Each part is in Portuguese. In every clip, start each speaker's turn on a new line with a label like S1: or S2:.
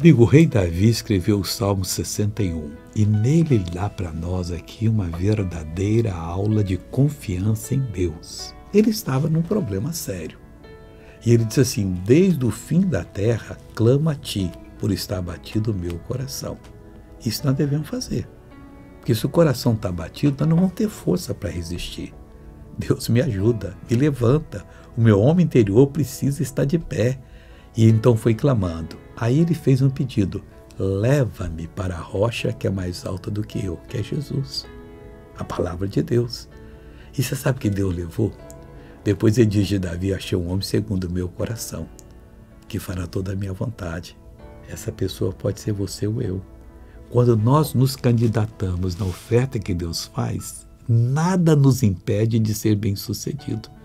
S1: Amigo, o rei Davi escreveu o Salmo 61 e nele ele dá para nós aqui uma verdadeira aula de confiança em Deus. Ele estava num problema sério. E ele diz assim: desde o fim da terra clamo a ti, por estar batido o meu coração. Isso nós devemos fazer. Porque se o coração está batido, nós não vamos ter força para resistir. Deus me ajuda, me levanta. O meu homem interior precisa estar de pé. E então foi clamando. Aí ele fez um pedido: leva-me para a rocha que é mais alta do que eu, que é Jesus. A palavra de Deus. E você sabe que Deus levou? Depois ele diz de Davi: achei um homem segundo o meu coração, que fará toda a minha vontade. Essa pessoa pode ser você ou eu. Quando nós nos candidatamos na oferta que Deus faz, nada nos impede de ser bem-sucedido.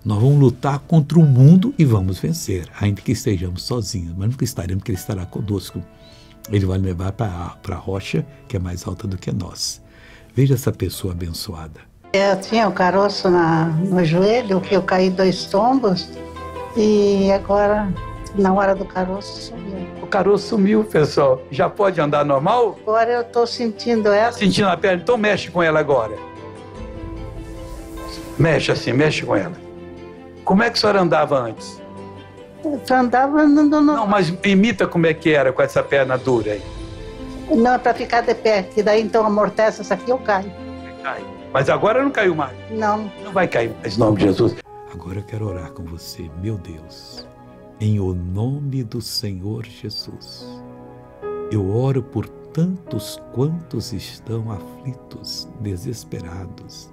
S1: Nós vamos lutar contra o mundo e vamos vencer, ainda que estejamos sozinhos, mas nunca estaremos, porque Ele estará conosco. Ele vai levar para a rocha que é mais alta do que nós. Veja essa pessoa abençoada.
S2: Eu tinha um caroço no joelho, que eu caí 2 tombos, e agora, na hora do caroço, sumiu.
S1: O caroço sumiu, pessoal. Já pode andar normal?
S2: Agora eu estou sentindo ela.
S1: Sentindo a perna? Então mexe com ela agora. Mexe assim, mexe com ela. Como é que a senhora andava antes?
S2: Eu andava andando
S1: Não, mas imita como é que era com essa perna dura aí.
S2: Não, é para ficar de pé, que daí então amortece essa aqui, eu caio.
S1: Cai. Mas agora não caiu mais.
S2: Não.
S1: Não vai cair mais, em nome de Jesus. Agora eu quero orar com você, meu Deus. Em o nome do Senhor Jesus. Eu oro por tantos quantos estão aflitos, desesperados.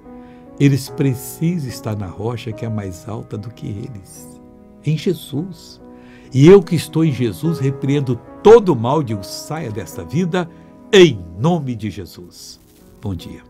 S1: Eles precisam estar na rocha que é mais alta do que eles. Em Jesus. E eu que estou em Jesus, repreendo todo o mal, digo, saia dessa vida, em nome de Jesus. Bom dia.